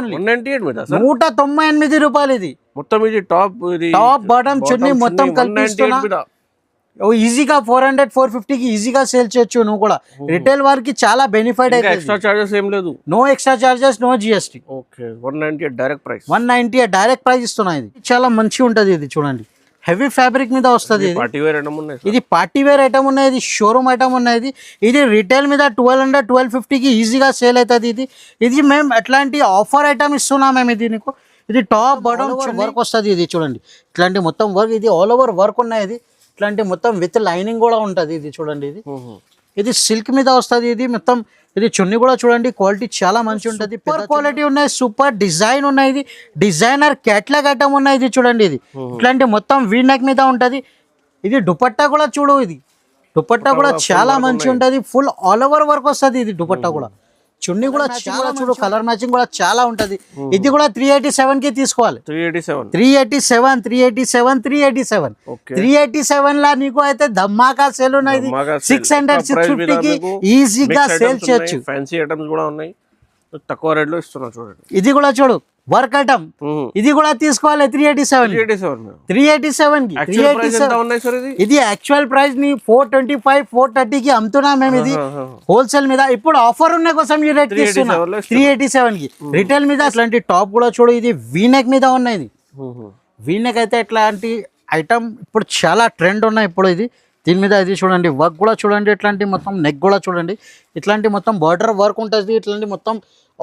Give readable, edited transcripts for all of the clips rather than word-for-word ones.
198 మీద 198 రూపాయలు ఇది మొత్తం. ఇది టాప్ బాటమ్ చున్నీ మొత్తం కల్పిస్తున్నా. ఈజీగా 400 450 కి ఈజీగా సేల్ చేయొచ్చు. నువ్వు కూడా రిటైల్ వారికి చాలా బెనిఫిట్ అయితే. ఎక్స్ట్రా చార్జెస్ ఏం లేదు, no extra charges, no GST. Okay 198 direct price. 198 direct price ఇస్తున్నా. ఇది చాలా మంచిగా ఉంటది. ఇది చూడండి హెవీ ఫ్యాబ్రిక్ మీద వస్తుంది. పార్టీ వేర్ ఐటమ్ ఉన్నాయి, ఇది పార్టీ వేర్ ఐటమ్ ఉన్నాయి, ఇది షోరూమ్ ఐటమ్ ఉన్నాయి. ఇది రిటైల్ మీద 1200 1250 కి ఈజీగా సేల్ అవుతుంది. ఇది మేము ఎట్లాంటి ఆఫర్ ఐటమ్ ఇస్తున్నాం మేము. ఇది నీకు ఇది టాప్ బాటమ్ వర్క్ వస్తుంది. ఇది చూడండి ఇట్లాంటి మొత్తం వర్క్, ఇది ఆల్ ఓవర్ వర్క్ ఉన్నాయి. ఇది ఇట్లాంటి మొత్తం విత్ లైనింగ్ కూడా ఉంటుంది. ఇది చూడండి ఇది సిల్క్ మీద వస్తుంది. ఇది మొత్తం ఇది చున్నీ కూడా చూడండి క్వాలిటీ చాలా మంచి ఉంటుంది. సూపర్ క్వాలిటీ ఉన్నాయి, సూపర్ డిజైన్ ఉన్నాయి. ఇది డిజైనర్ క్యాట్లాగ్ ఐటమ్ ఉన్నాయి. ఇది చూడండి ఇది ఇట్లాంటి మొత్తం వీ నెక్ మీద ఉంటుంది. ఇది దుపట్టా కూడా చూడు, ఇది దుపట్టా కూడా చాలా మంచి ఉంటుంది. ఫుల్ ఆల్ ఓవర్ వర్క్ వస్తుంది. ఇది దుపట్టా కూడా, చున్నీ కూడా చాలా చూడు కలర్ మ్యాచింగ్ కూడా చాలా ఉంటది. ఇది కూడా 387 కి తీసుకోవాలి. 387 లా నీకు అయితే ధమాకా సేల్ ఉన్నాయి. 600 650 కి ఈజీగా సేల్ చేయొచ్చు. ఫ్యాన్సీ ఐటమ్స్ కూడా ఉన్నాయి, తక్కువ రేట్ లో ఇస్తున్నా చూడండి. ఇది కూడా చూడు వర్క్ ఐటమ్, ఇది కూడా తీసుకోవాలి. 387 కి. ఇది యాక్చువల్ ప్రైస్ ని 425 430 కి అమ్ముతున్నాం మేము. ఇది హోల్సేల్ మీద ఇప్పుడు ఆఫర్ ఉన్న కోసం ఈ రేట్ తీస్తున్నా 387 కి. రిటైల్ మీద అట్లాంటి టాప్ కూడా చూడు, ఇది వీనెక్ మీద ఉన్నాయి. వీనెక్ అయితే ఇట్లాంటి ఐటమ్ ఇప్పుడు చాలా ట్రెండ్ ఉన్నాయి ఇప్పుడు. ఇది దీని మీద ఇది చూడండి వర్క్ కూడా చూడండి, ఇట్లాంటి మొత్తం నెక్ కూడా చూడండి, ఇట్లాంటి మొత్తం బార్డర్ వర్క్ ఉంటుంది. ఇట్లాంటి మొత్తం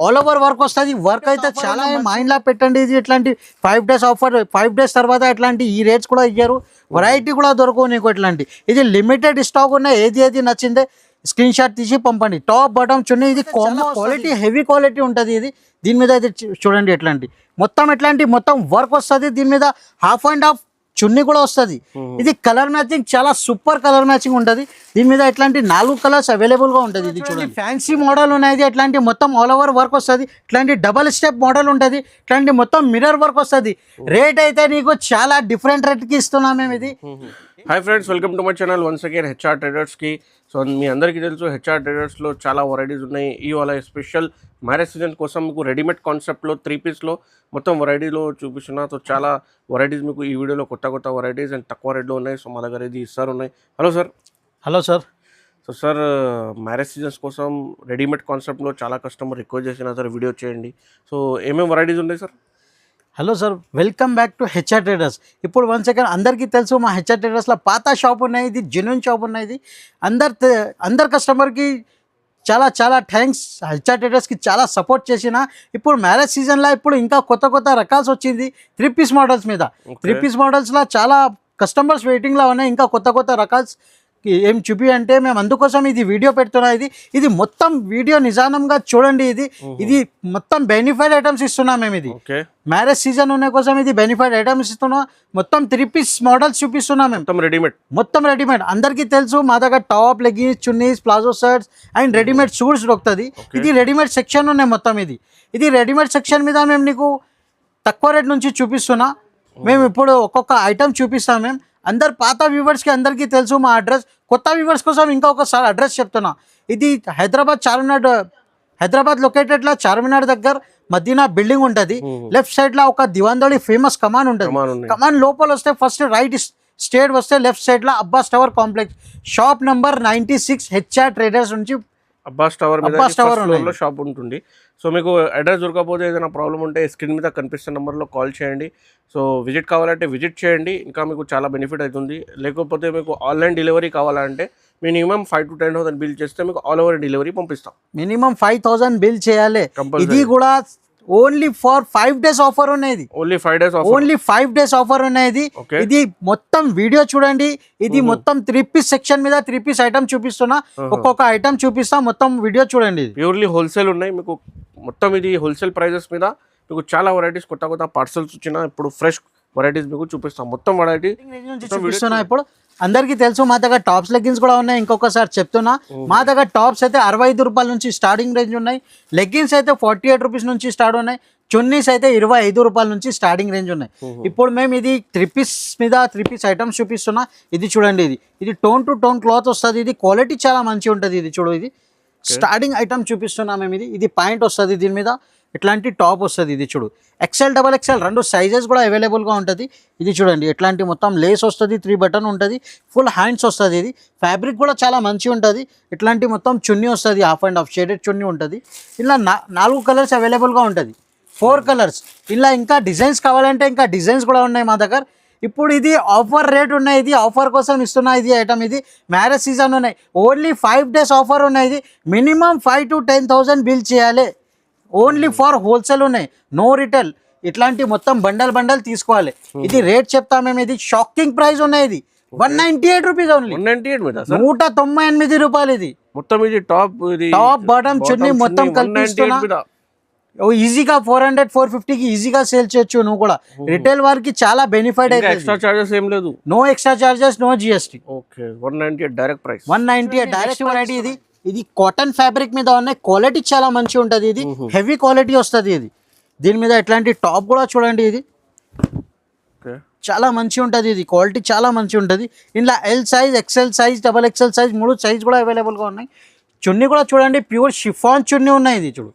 ఆల్ ఓవర్ వర్క్ వస్తుంది. వర్క్ అయితే చాలా మైండ్ లా పెట్టండి. ఇది ఇట్లాంటి 5 days ఆఫర్, 5 days తర్వాత ఇట్లాంటి ఈ రేట్స్ కూడా ఇయ్యారు. వెరైటీ కూడా దొరకవు నీకు ఇట్లాంటి. ఇది లిమిటెడ్ స్టాక్ ఉన్నాయి. ఏది నచ్చిందే స్క్రీన్ షాట్ తీసి పంపండి. టాప్ బాటమ్ చున్నీ ఇది క్వాలిటీ హెవీ క్వాలిటీ ఉంటుంది. ఇది దీని మీద అయితే చూడండి ఎట్లాంటి మొత్తం మొత్తం వర్క్ వస్తుంది. దీని మీద హాఫ్ అండ్ హాఫ్ చున్నీ కూడా వస్తుంది. ఇది కలర్ మ్యాచింగ్ చాలా సూపర్ కలర్ మ్యాచింగ్ ఉంటుంది. దీని మీద ఇట్లాంటి 4 కలర్స్ అవైలబుల్ గా ఉంటుంది. ఇది చూడండి ఫ్యాన్సీ మోడల్ ఉన్నాయి. ఇట్లాంటి మొత్తం ఆల్ ఓవర్ వర్క్ వస్తుంది. ఇట్లాంటి డబల్ స్టెప్ మోడల్ ఉంటుంది. ఇట్లాంటి మొత్తం మిర్రర్ వర్క్ వస్తుంది. రేట్ అయితే నీకు చాలా డిఫరెంట్ రేట్ కి ఇస్తున్నాం మేము. ఇది hi friends, welcome to my channel once again HR traders కి. సో మీ అందరికీ తెలుసు హెచ్ఆర్ ట్రేడర్స్ లో చాలా వెరైటీస్ ఉన్నాయి. ఇవాళ స్పెషల్ మ్యారేజ్ సీజన్ కోసం మీకు రెడీమేడ్ కాన్సెప్ట్లో 3 పీస్లో మొత్తం వెరైటీలో చూపిస్తున్నా. సో చాలా వెరైటీస్ మీకు ఈ వీడియోలో కొత్త వెరైటీస్ అండ్ తక్కువ రేట్లో ఉన్నాయి. సో మా దగ్గర ఇది సార్ ఉన్నాయి. Hello sir. So sir marriage seasons కోసం రెడీమేడ్ కాన్సెప్ట్లో చాలా కస్టమర్ రిక్వెస్ట్ చేసిన సార్ వీడియో చేయండి. సో ఏమేమి వెరైటీస్ ఉన్నాయి sir? Hello sir, welcome back to HR traders. ఇప్పుడు వన్ సెకండ్ అందరికీ తెలుసు మా హెచ్ఆర్ ట్రేడర్స్లో పాత షాప్ ఉన్నాయి. ఇది జెన్యూన్ షాప్ ఉన్నాయి. ఇది అందరు కస్టమర్కి చాలా థ్యాంక్స్. హెచ్ఆర్ ట్రేడర్స్కి చాలా సపోర్ట్ చేసిన. ఇప్పుడు మ్యారేజ్ సీజన్లో ఇప్పుడు ఇంకా కొత్త రకాల్స్ వచ్చింది 3 పీస్ మోడల్స్ మీద. 3 పీస్ మోడల్స్లో చాలా కస్టమర్స్ వెయిటింగ్లో ఉన్నాయి. ఇంకా కొత్త రకాల్స్ ఏం చూపి అంటే మేము అందుకోసం ఇది వీడియో పెడుతున్నా. ఇది మొత్తం వీడియో నిజానంగా చూడండి. ఇది మొత్తం బెనిఫిట్ ఐటమ్స్ ఇస్తున్నాం మేము. ఇది మ్యారేజ్ సీజన్ ఉన్న కోసం ఇది బెనిఫిట్ ఐటమ్స్ ఇస్తున్నాం. మొత్తం 3 పీస్ మోడల్స్ చూపిస్తున్నాం మేము. మొత్తం రెడీమేడ్ అందరికీ తెలుసు మా దగ్గర top, leggings, chunnis, palazzo shirts and readymade shoots దొరుకుతుంది. ఇది రెడీమేడ్ సెక్షన్ ఉన్నాయి మొత్తం. ఇది రెడీమేడ్ సెక్షన్ మీద మేము నీకు తక్కువ రేట్ నుంచి చూపిస్తున్నా. మేము ఇప్పుడు ఒక్కొక్క ఐటమ్ చూపిస్తాం. మేము అందరు పాత వ్యూవర్స్కి అందరికీ తెలుసు మా అడ్రస్. కొత్త వ్యూవర్స్ కోసం ఇంకా ఒకసారి అడ్రస్ చెప్తున్నా. ఇది హైదరాబాద్ లొకేటెడ్లో చార్మినార్ దగ్గర మదీనా బిల్డింగ్ ఉంటుంది. లెఫ్ట్ సైడ్లో ఒక దివాందోళి ఫేమస్ కమాన్ ఉంటుంది. కమాన్ లోపల వస్తే ఫస్ట్ రైట్ స్ట్రేట్ వస్తే లెఫ్ట్ సైడ్లో Abbas tower complex shop number 96 HR traders నుంచి అబ్బాస్ టవర్ షాప్ ఉంటుంది. సో మీకు అడ్రస్ దొరకకపోతే ఏదైనా ప్రాబ్లం ఉంటే స్క్రీన్ మీద కనిపిస్తున్న నెంబర్లో కాల్ చేయండి. సో విజిట్ కావాలంటే విజిట్ చేయండి, ఇంకా మీకు చాలా బెనిఫిట్ అవుతుంది. లేకపోతే మీకు ఆన్లైన్ డెలివరీ కావాలంటే మినిమం 5 to 10,000 బిల్ చేస్తే మీకు ఆల్ ఓవర్ డెలివరీ పంపిస్తాం. మినిమం 5,000 బిల్ చేయాలి. ఇది కూడా ఓన్లీ ఫర్ 5 days ఆఫర్ ఉన్నాయి. ఓన్లీ 5 days ఆఫర్ ఉన్నాయి. ఇది మొత్తం వీడియో చూడండి. ఇది మొత్తం 3 పీస్ సెక్షన్ మీద 3 పీస్ ఐటమ్ చూపిస్తున్నా. ఒక్కొక్క ఐటమ్ చూపిస్తా, మొత్తం వీడియో చూడండి. ప్యూర్లీ హోల్సేల్ ఉన్నాయి మీకు. మొత్తం ఇది హోల్సేల్ ప్రైజెస్ మీద మీకు చాలా వెరైటీస్ కొత్త పార్సల్స్ వచ్చిన ఇప్పుడు ఫ్రెష్ వెరైటీస్ మీకు చూపిస్తాం. మొత్తం వెరైటీ చూపిస్తున్నా. ఇప్పుడు అందరికీ తెలుసు మా దగ్గర టాప్స్, లెగ్గిన్స్ కూడా ఉన్నాయి. ఇంకొకసారి చెప్తున్నా, మా దగ్గర టాప్స్ అయితే 65 రూపాయల నుంచి స్టార్టింగ్ రేంజ్ ఉన్నాయి. లెగ్గిన్స్ అయితే 48 రూపీస్ నుంచి స్టార్ట్ ఉన్నాయి. చున్నీస్ అయితే 25 రూపాయల నుంచి స్టార్టింగ్ రేంజ్ ఉన్నాయి. ఇప్పుడు మేము ఇది 3 పీస్ మీద 3 పీస్ ఐటమ్స్ చూపిస్తున్నా. ఇది చూడండి, ఇది టోన్ టు టోన్ క్లాత్ వస్తుంది. ఇది క్వాలిటీ చాలా మంచిగా ఉంటుంది. ఇది చూడు, ఇది స్టార్టింగ్ ఐటమ్ చూపిస్తున్నా మేము. ఇది పాయింట్ వస్తుంది దీని మీద. ఇట్లాంటి టాప్ వస్తుంది. ఇది చూడు XL XXL రెండు సైజెస్ కూడా అవైలబుల్గా ఉంటుంది. ఇది చూడండి ఎట్లాంటి మొత్తం లేస్ వస్తుంది, 3 బటన్ ఉంటుంది, ఫుల్ హ్యాండ్స్ వస్తుంది. ఇది ఫ్యాబ్రిక్ కూడా చాలా మంచిగా ఉంటుంది. ఇట్లాంటి మొత్తం చున్నీ వస్తుంది, హాఫ్ అండ్ హాఫ్ షేడెడ్ చున్నీ ఉంటుంది. ఇలా 4 కలర్స్ అవైలబుల్గా ఉంటుంది, 4 కలర్స్. ఇలా ఇంకా డిజైన్స్ కావాలంటే ఇంకా డిజైన్స్ కూడా ఉన్నాయి మా దగ్గర. ఇప్పుడు ఇది ఆఫర్ రేట్ ఉన్నాయి, ఇది ఆఫర్ కోసం ఇస్తున్నా. ఇది ఐటమ్ ఇది మ్యారేజ్ సీజన్ ఉన్నాయి, ఓన్లీ 5 days ఆఫర్ ఉన్నాయి. ఇది మినిమం 5,000 to 10,000 బిల్ చేయాలి. ఓన్లీ ఫర్ హోల్సేల్ ఉన్నాయి, నో రిటైల్. ఇట్లాంటి మొత్తం బండల్ తీసుకోవాలి. ఇది రేట్ చెప్తా మేము, ఇది షాకింగ్ ప్రైస్ ఉన్నాయి. ఇది 198 రూపీస్ ఓన్లీ, 198 రూపాయలు. ఇది మొత్తం ఇది టాప్ బాటమ్ చున్నీ మొత్తం కల్పిస్తున్నా. ఈజీగా 400-450కి ఈజీగా సేల్ చేయొచ్చు. నువ్వు కూడా రిటైల్ వారికి చాలా బెనిఫిట్ అయితే. ఎక్స్ట్రా చార్జెస్ ఏం లేదు, no extra charges, no GST. Okay 198 direct price, 198 direct variety. ఇది కాటన్ ఫ్యాబ్రిక్ మీద ఉన్నాయి, క్వాలిటీ చాలా మంచిగా ఉంటుంది. ఇది హెవీ క్వాలిటీ వస్తుంది. ఇది దీని మీద ఇట్లాంటి టాప్ కూడా చూడండి, ఇది చాలా మంచిగా ఉంటుంది. ఇది క్వాలిటీ చాలా మంచిగా ఉంటుంది. ఇందులో L size, XL size, XXL size 3 size కూడా అవైలబుల్గా ఉన్నాయి. చున్నీ కూడా చూడండి, ప్యూర్ షిఫాన్ చున్నీ ఉన్నాయి. ఇది చూడు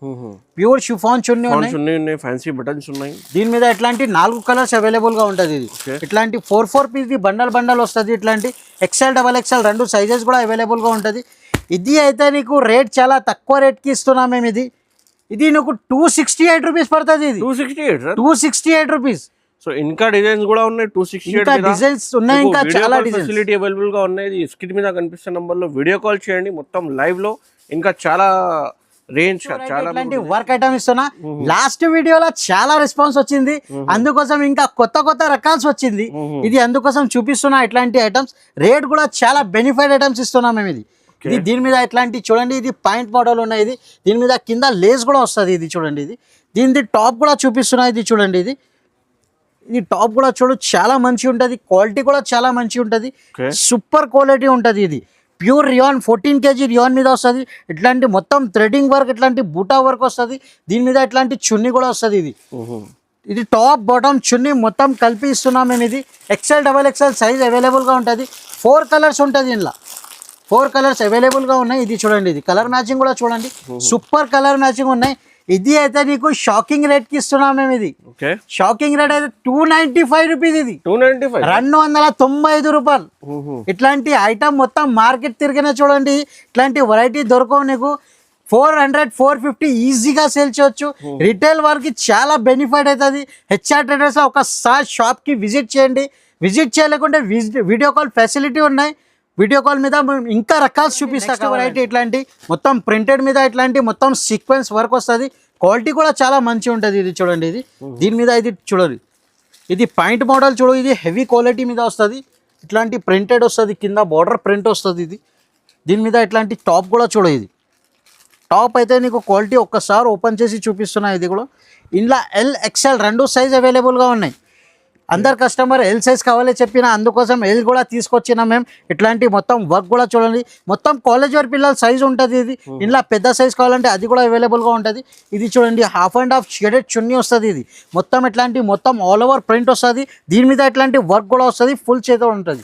ప్యూర్ షిఫాన్ చున్నీ ఉన్నాయి, ఫ్యాన్సీ బటన్స్ ఉన్నాయి. దీని మీద ఇట్లాంటి 4 కలర్స్ అవైలబుల్ గా ఉంటుంది. ఇది ఇట్లాంటి 4 పీస్ బండల్ వస్తుంది. ఇట్లాంటి XL XXL రెండు సైజెస్ కూడా అవైలబుల్ గా ఉంటుంది. ఇది అయితే నీకు రేట్ చాలా తక్కువ రేట్ కి ఇస్తున్నాం మేము. ఇది నీకు 268 రూపీస్ పడుతుంది. ఇది 268 రూపీస్. సో ఇంకా డిజైన్స్ కూడా ఉన్నాయి, 268 డిజైన్స్ ఉన్నాయి, ఇంకా చాలా డిజైన్స్ ఫెసిలిటీ అవైలబుల్ గా ఉన్నాయి. స్క్రీన్ మీద కనిపిస్తున్న నంబర్ లో వీడియో కాల్ చేయండి, మొత్తం లైవ్ లో ఇంకా చాలా రేంజ్ చాలా వర్క్ ఐటమ్ ఇస్తున్నా. లాస్ట్ వీడియోలో చాలా రెస్పాన్స్ వచ్చింది, అందుకోసం ఇంకా కొత్త రకాల్స్ వచ్చింది. ఇది అందుకోసం చూపిస్తున్నా. ఇట్లాంటి ఐటమ్స్ రేట్ కూడా చాలా బెనిఫిట్ ఐటమ్స్ ఇస్తున్నాం మేము. ఇది దీని మీద ఇట్లాంటి చూడండి, ఇది పాయింట్ మోడల్ ఉన్నాయి. ఇది దీని మీద కింద లేస్ కూడా వస్తుంది. ఇది చూడండి, ఇది దీనిది టాప్ కూడా చూపిస్తున్నా. ఇది చూడండి, ఇది టాప్ కూడా చూడు చాలా మంచి ఉంటుంది, క్వాలిటీ కూడా చాలా మంచి ఉంటుంది, సూపర్ క్వాలిటీ ఉంటుంది. ఇది ప్యూర్ రియాన్ 14 kg రియాన్ మీద వస్తుంది. ఇట్లాంటి మొత్తం థ్రెడింగ్ వర్క్, ఇట్లాంటి బూటా వర్క్ వస్తుంది. దీని మీద ఇట్లాంటి చున్నీ కూడా వస్తుంది. ఇది టాప్ బాటమ్ చున్నీ మొత్తం కలిపి ఇస్తున్నాం మేము. ఇది XL XXL సైజ్ అవైలబుల్గా ఉంటుంది. 4 కలర్స్ ఉంటుంది. ఇందులో 4 కలర్స్ అవైలబుల్గా ఉన్నాయి. ఇది చూడండి, ఇది కలర్ మ్యాచింగ్ కూడా చూడండి, సూపర్ కలర్ మ్యాచింగ్ ఉన్నాయి. ఇది అయితే నీకు షాకింగ్ రేట్ కి ఇస్తున్నాం మేము. ఇది షాకింగ్ రేట్ అయితే 295 రూపీస్. ఇది 295 రూపాయలు. ఇట్లాంటి ఐటమ్ మొత్తం మార్కెట్ తిరిగినా చూడండి, ఇట్లాంటి వెరైటీ దొరకవు నీకు. 400-450 ఈజీగా సేల్ చేయొచ్చు. రిటైల్ వారికి చాలా బెనిఫిట్ అవుతుంది. HR ట్రేడర్స్ లో ఒకసారి షాప్ కి విజిట్ చేయండి. విజిట్ చేయలేకుంటే వీడియో కాల్ ఫెసిలిటీ ఉన్నాయి. వీడియో కాల్ మీద ఇంకా రకాలు చూపిస్తా. వెరైటీ ఇట్లాంటి మొత్తం ప్రింటెడ్ మీద ఇట్లాంటి మొత్తం సీక్వెన్స్ వర్క్ వస్తుంది. క్వాలిటీ కూడా చాలా మంచిగా ఉంటుంది. ఇది చూడండి, ఇది దీని మీద ఇది చూడండి, ఇది పాయింట్ మోడల్ చూడు, ఇది హెవీ క్వాలిటీ మీద వస్తుంది. ఇట్లాంటి ప్రింటెడ్ వస్తుంది, కింద బార్డర్ ప్రింట్ వస్తుంది. ఇది దీని మీద ఇట్లాంటి టాప్ కూడా చూడు. ఇది టాప్ అయితే నీకు క్వాలిటీ ఒక్కసారి ఓపెన్ చేసి చూపిస్తున్నా. ఇది కూడా ఇందులో L XL రెండు సైజ్ అవైలబుల్గా ఉన్నాయి. అందరు కస్టమర్ L సైజ్ కావాలి చెప్పిన, అందుకోసం L కూడా తీసుకొచ్చినాం మేము. ఇట్లాంటి మొత్తం వర్క్ కూడా చూడండి, మొత్తం కాలేజ్ వారి పిల్లల సైజ్ ఉంటుంది. ఇది ఇంట్లో పెద్ద సైజ్ కావాలంటే అది కూడా అవైలబుల్గా ఉంటుంది. ఇది చూడండి, హాఫ్ అండ్ హాఫ్ షేడెడ్ చున్నీ వస్తుంది. ఇది మొత్తం ఇట్లాంటి మొత్తం ఆల్ ఓవర్ ప్రింట్ వస్తుంది. దీని మీద ఇట్లాంటి వర్క్ కూడా వస్తుంది, ఫుల్ చేతో ఉంటుంది.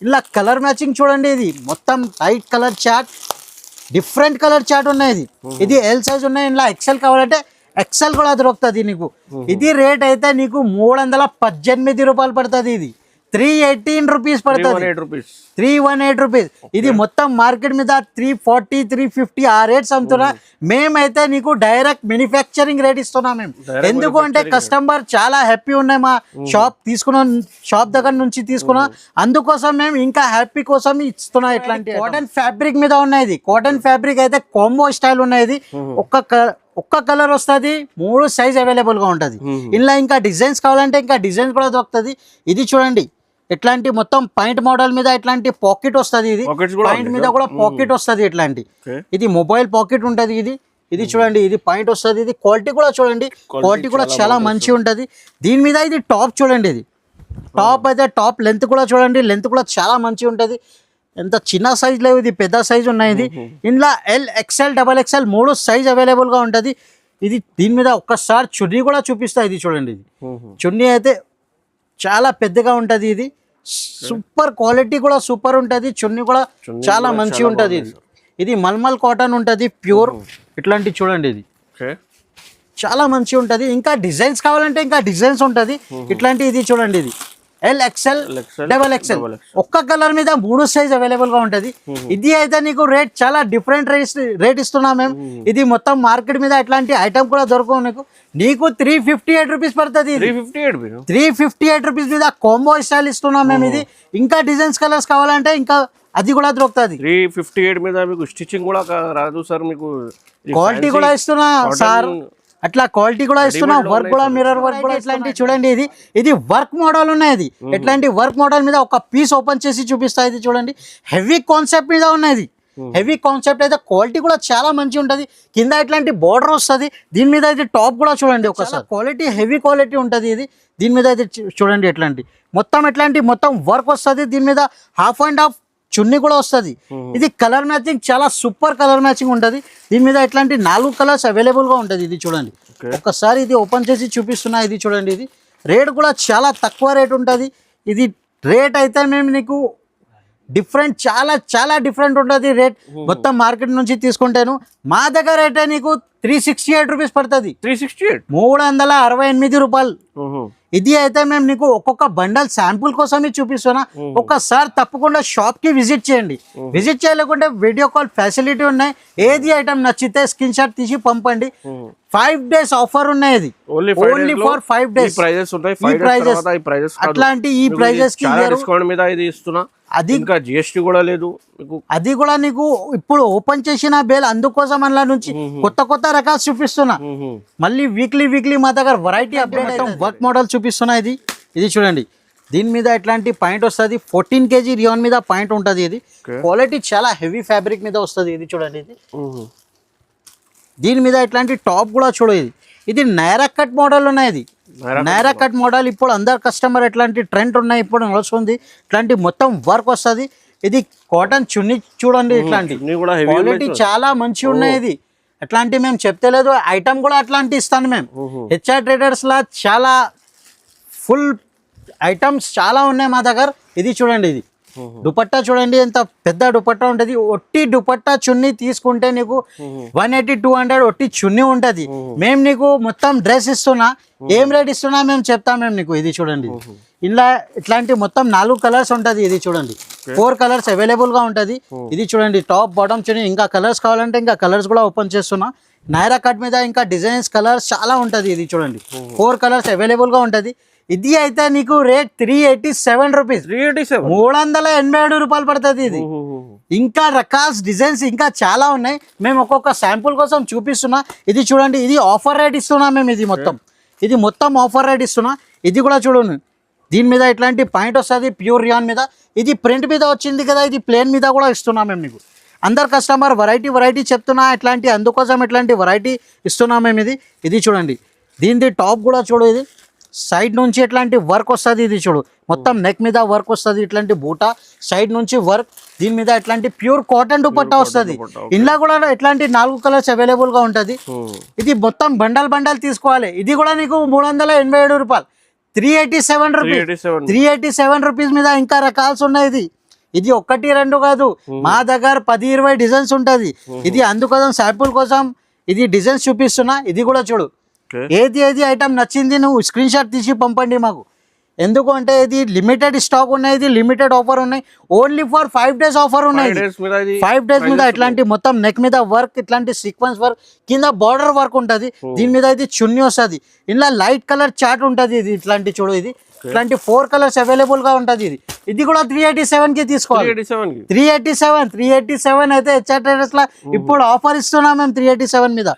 ఇలా కలర్ మ్యాచింగ్ చూడండి, ఇది మొత్తం light colour chart, different colour chart ఉన్నాయి. ఇది L సైజ్ ఉన్నాయి. ఇలా XL కావాలంటే XL కూడా దొరుకుతుంది నీకు. ఇది రేట్ అయితే నీకు 318 రూపాయలు పడుతుంది. ఇది 318 రూపీస్ పడుతుంది, 318 రూపీస్. ఇది మొత్తం మార్కెట్ మీద 340-350 ఆ రేట్స్ అమ్ముతున్నా. మేమైతే నీకు డైరెక్ట్ మ్యానుఫ్యాక్చరింగ్ రేట్ ఇస్తున్నాం మేము. ఎందుకు అంటే కస్టమర్ చాలా హ్యాపీ ఉన్నాయి, మా షాప్ దగ్గర నుంచి తీసుకున్నాం, అందుకోసం మేము ఇంకా హ్యాపీ కోసం ఇస్తున్నా. ఇట్లాంటి కాటన్ ఫ్యాబ్రిక్ మీద ఉన్నాయి. కాటన్ ఫ్యాబ్రిక్ అయితే కాంబో స్టైల్ ఉన్నాయి. ఒక్క కలర్ వస్తుంది, 3 సైజ్ అవైలబుల్గా ఉంటుంది. ఇలా ఇంకా డిజైన్స్ కావాలంటే ఇంకా డిజైన్స్ కూడా దొరుకుతుంది. ఇది చూడండి, ఇట్లాంటి మొత్తం పాయింట్ మోడల్ మీద ఇట్లాంటి పాకెట్ వస్తుంది. ఇది పాయింట్ మీద కూడా పాకెట్ వస్తుంది. ఇట్లాంటి ఇది మొబైల్ పాకెట్ ఉంటుంది. ఇది చూడండి, ఇది పాయింట్ వస్తుంది. ఇది క్వాలిటీ కూడా చూడండి, క్వాలిటీ కూడా చాలా మంచి ఉంటుంది. దీని మీద ఇది టాప్ చూడండి, ఇది టాప్ అయితే టాప్ లెంత్ కూడా చూడండి, లెంత్ కూడా చాలా మంచిగా ఉంటుంది. ఎంత చిన్న సైజ్ లేవు, ఇది పెద్ద సైజ్ ఉన్నాయి. ఇది ఇందులో L XL XXL 3 సైజ్ అవైలబుల్గా ఉంటుంది. ఇది దీని మీద ఒక్కసారి చున్నీ కూడా చూపిస్తా. ఇది చూడండి, ఇది చున్నీ అయితే చాలా పెద్దగా ఉంటుంది. ఇది సూపర్ క్వాలిటీ కూడా సూపర్ ఉంటుంది. చున్నీ కూడా చాలా మంచిగా ఉంటుంది. ఇది మల్మల్ కాటన్ ఉంటుంది, ప్యూర్. ఇట్లాంటి చూడండి, ఇది చాలా మంచిగా ఉంటది. ఇంకా డిజైన్స్ కావాలంటే ఇంకా డిజైన్స్ ఉంటది. ఇట్లాంటి ఇది చూడండి, ఇది LXL XXL ఒక్క కలర్ మీద 3 సైజ్ అవైలబుల్ గా ఉంటది. ఇది అయితే నీకు రేట్ చాలా డిఫరెంట్ రేట్ ఇస్తున్నాం మేము. ఇది మొత్తం మార్కెట్ మీద ఇట్లాంటి ఐటమ్ కూడా దొరకవు నీకు 358 రూపీస్ పడుతుంది. 358 రూపీస్ మీద కాంబో స్టైల్ ఇస్తున్నాం మేము. ఇది ఇంకా డిజైన్స్ కలర్స్ కావాలంటే ఇంకా అది కూడా దొరుకుతుంది. 358 మీద మీకు స్టిచ్చింగ్ కూడా రాదు సార్, మీకు క్వాలిటీ కూడా ఇస్తున్నా సార్, అట్లా క్వాలిటీ కూడా ఇస్తున్నా. వర్క్ కూడా మిర్రర్ వర్క్ కూడా ఇట్లాంటి చూడండి, ఇది వర్క్ మోడల్ ఉన్నది. ఎట్లాంటి వర్క్ మోడల్ మీద ఒక పీస్ ఓపెన్ చేసి చూపిస్తా. ఇది చూడండి, హెవీ కాన్సెప్ట్ మీద ఉన్నది. హెవీ కాన్సెప్ట్ అయితే క్వాలిటీ కూడా చాలా మంచి ఉంటది. కింద ఇట్లాంటి బార్డర్ వస్తుంది. దీని మీద అయితే టాప్ కూడా చూడండి ఒకసారి, క్వాలిటీ హెవీ క్వాలిటీ ఉంటది. ఇది దీని మీద అయితే చూడండి ఎట్లాంటి మొత్తం వర్క్ వస్తుంది. దీని మీద హాఫ్ అండ్ హాఫ్ చున్నీ కూడా వస్తుంది. ఇది కలర్ మ్యాచింగ్ చాలా సూపర్ కలర్ మ్యాచింగ్ ఉంటది. దీని మీద ఇట్లాంటి 4 కలర్స్ అవైలబుల్ గా ఉంటది. ఇది చూడండి ఒక్కసారి ఇది ఓపెన్ చేసి చూపిస్తున్నా. ఇది చూడండి, ఇది రేట్ కూడా చాలా తక్కువ రేట్ ఉంటది. ఇది రేట్ అయితే మేము నీకు డిఫరెంట్ చాలా డిఫరెంట్ ఉంటుంది రేట్. మొత్తం మార్కెట్ నుంచి తీసుకుంటాను. మా దగ్గర అయితే నీకు 368 రూపీస్ పడుతుంది. 368 రూపాయలు. ఇది అయితే మేము నీకు ఒక్కొక్క బండల్ శాంపుల్ కోసమే చూపిస్తున్నా. ఒక్కసారి తప్పకుండా షాప్ కి విజిట్ చేయండి. విజిట్ చేయలేకుంటే వీడియో కాల్ ఫెసిలిటీ ఉన్నాయి. ఏది ఐటమ్ నచ్చితే స్క్రీన్ షాట్ తీసి పంపండి. 5 days ఆఫర్ ఉన్నాయి. ఇది ఓన్లీ ఫర్ 5 days. అట్లాంటి ఈ ప్రైజెస్ కి డిస్కౌంట్ మీద ఇది ఇస్తున్నా. అది ఇంకా జిఎస్టీ కూడా లేదు మీకు. అది కూడా నీకు ఇప్పుడు ఓపెన్ చేసిన బేల్, అందుకోసం అందులో నుంచి కొత్త రకాలు చూపిస్తున్నా. మళ్ళీ వీక్లీ మా దగ్గర వెరైటీ అప్డేట్ వర్క్ మోడల్ చూపిస్తున్నా. ఇది చూడండి, దీని మీద ఇట్లాంటి పాయింట్ వస్తుంది. 14 kg రియాన్ మీద పాయింట్ ఉంటుంది. ఇది క్వాలిటీ చాలా హెవీ ఫ్యాబ్రిక్ మీద వస్తుంది. ఇది చూడండి, దీని మీద ఇట్లాంటి టాప్ కూడా చూడదు. ఇది నైరా కట్ మోడల్ ఉన్నాయి. నైరా కట్ మోడల్ ఇప్పుడు అందరు కస్టమర్ ఎట్లాంటి ట్రెండ్ ఉన్నాయి ఇప్పుడు నడుస్తుంది. ఇట్లాంటి మొత్తం వర్క్ వస్తుంది. ఇది కాటన్ చున్నీ చూడండి, ఇట్లాంటి క్వాలిటీ చాలా మంచి ఉన్నాయి. ఇది అట్లాంటి మేము చెప్తలేదు, ఐటమ్ కూడా అట్లాంటి ఇస్తాను మేము. హెచ్ఆర్ ట్రేడర్స్ లా చాలా ఫుల్ ఐటమ్స్ చాలా ఉన్నాయి మా దగ్గర. ఇది చూడండి, ఇది దుపట్టా చూడండి, ఎంత పెద్ద దుపట్టా ఉంటది. ఒట్టి దుపట్టా చున్నీ తీసుకుంటే నీకు 180-200 ఒట్టి చున్నీ ఉంటది. మేము నీకు మొత్తం డ్రెస్ ఇస్తున్నా. ఏం రేట్ ఇస్తున్నా మేము చెప్తాం మేము నీకు. ఇది చూడండి, ఇలా ఇట్లాంటి మొత్తం 4 కలర్స్ ఉంటది. ఇది చూడండి, 4 కలర్స్ అవైలబుల్ గా ఉంటది. ఇది చూడండి, టాప్ బాటమ్ చున్నీ. ఇంకా కలర్స్ కావాలంటే ఇంకా కలర్స్ కూడా ఓపెన్ చేస్తున్నా. నైరా కట్ మీద ఇంకా డిజైన్స్ కలర్స్ చాలా ఉంటది. ఇది చూడండి, 4 కలర్స్ అవైలబుల్ గా ఉంటది. ఇది అయితే నీకు రేట్ 387 రూపీస్. 387 రూపాయలు పడుతుంది. ఇది ఇంకా రకాల డిజైన్స్ ఇంకా చాలా ఉన్నాయి. మేము ఒక్కొక్క శాంపుల్ కోసం చూపిస్తున్నా. ఇది చూడండి, ఇది ఆఫర్ రేట్ ఇస్తున్నా మేము. ఇది మొత్తం ఆఫర్ రేట్ ఇస్తున్నా. ఇది కూడా చూడండి, దీని మీద ఇట్లాంటి పాయింట్ వస్తుంది ప్యూర్ రియాన్ మీద. ఇది ప్రింట్ మీద వచ్చింది కదా, ఇది ప్లేన్ మీద కూడా ఇస్తున్నాం మేము నీకు. అందరు కస్టమర్ వెరైటీ చెప్తున్నా ఇట్లాంటి, అందుకోసం ఇట్లాంటి వెరైటీ ఇస్తున్నాం మేము. ఇది చూడండి, దీనిది టాప్ కూడా చూడు. ఇది సైడ్ నుంచి ఎట్లాంటి వర్క్ వస్తుంది. ఇది చూడు, మొత్తం నెక్ మీద వర్క్ వస్తుంది. ఇట్లాంటి బూటా సైడ్ నుంచి వర్క్. దీని మీద ఇట్లాంటి ప్యూర్ కాటన్ దుపట్టా వస్తుంది. ఇందులో కూడా ఇట్లాంటి 4 కలర్స్ అవైలబుల్ గా ఉంటది. ఇది మొత్తం బండల్ తీసుకోవాలి. ఇది కూడా నీకు 387 రూపాయలు. 387 రూపీస్ మీద ఇంకా రకాల్స్ ఉన్నాయి. ఇది 1-2 కాదు, మా దగ్గర 10-20 డిజైన్స్ ఉంటది. ఇది అందుకోసం శాంపుల్ కోసం ఇది డిజైన్స్ చూపిస్తున్నా. ఇది కూడా చూడు, ఏది ఐటమ్ నచ్చింది నువ్వు స్క్రీన్ షాట్ తీసి పంపండి మాకు. ఎందుకు అంటే ఇది లిమిటెడ్ స్టాక్ ఉన్నాయి. ఇది లిమిటెడ్ ఆఫర్ ఉన్నాయి. ఓన్లీ ఫర్ 5 days ఆఫర్ ఉన్నాయి. 5 days మీద ఇట్లాంటి మొత్తం నెక్ మీద వర్క్, ఇట్లాంటి సీక్వెన్స్ వర్క్, కింద బార్డర్ వర్క్ ఉంటది. దీని మీద ఇది చున్నీ వస్తుంది. ఇలా లైట్ కలర్ చార్ట్ ఉంటది. ఇది ఇట్లాంటి చూడు, ఇది ఇట్లాంటి 4 కలర్స్ అవైలబుల్ గా ఉంటది. ఇది కూడా 387 కి తీసుకోవాలి. 387 అయితే హెచ్ఆర్ ట్రేడర్స్ లా ఇప్పుడు ఆఫర్ ఇస్తున్నాం మేము 387 మీద.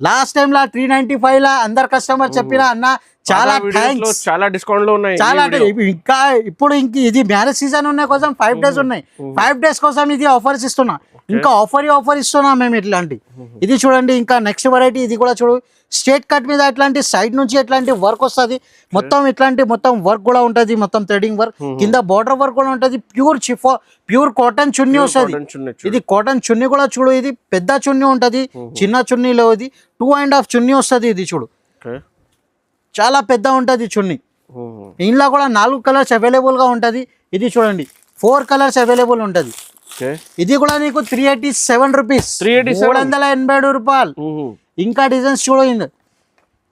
లాస్ట్ టైం లా 395 లా అందరు కస్టమర్ చెప్పిన అన్న చాలా థ్యాంక్స్, చాలా డిస్కౌంట్ లో ఉన్నాయి. చాలా ఇంకా ఇప్పుడు ఇది మ్యారేజ్ సీజన్ ఉన్నాయి కోసం 5 days ఉన్నాయి. 5 days కోసం ఇది ఆఫర్స్ ఇస్తున్నా. ఇంకా ఆఫర్ ఇస్తున్నాం మేము ఇట్లాంటి. ఇది చూడండి, ఇంకా నెక్స్ట్ వెరైటీ ఇది కూడా చూడు. స్ట్రేట్ కట్ మీద ఇట్లాంటి సైడ్ నుంచి ఇట్లాంటి వర్క్ వస్తుంది. మొత్తం ఇట్లాంటి మొత్తం వర్క్ కూడా ఉంటది. మొత్తం థ్రెడింగ్ వర్క్, కింద బార్డర్ వర్క్ కూడా ఉంటది. ప్యూర్ కాటన్ చున్నీ వస్తుంది. ఇది కాటన్ చున్నీ కూడా చూడు. ఇది పెద్ద చున్నీ ఉంటది, చిన్న చున్నీలో ఇది 2.5 చున్నీ వస్తుంది. ఇది చూడు, చాలా పెద్ద ఉంటది చున్నీ. ఇంట్లో కూడా 4 కలర్స్ అవైలబుల్ గా ఉంటది. ఇది చూడండి, 4 కలర్స్ అవైలబుల్ ఉంటది. ఇది కూడా నీకు 387 రూపీస్. 387 రూపాయలు. ఇంకా డిజైన్స్ చూడండి,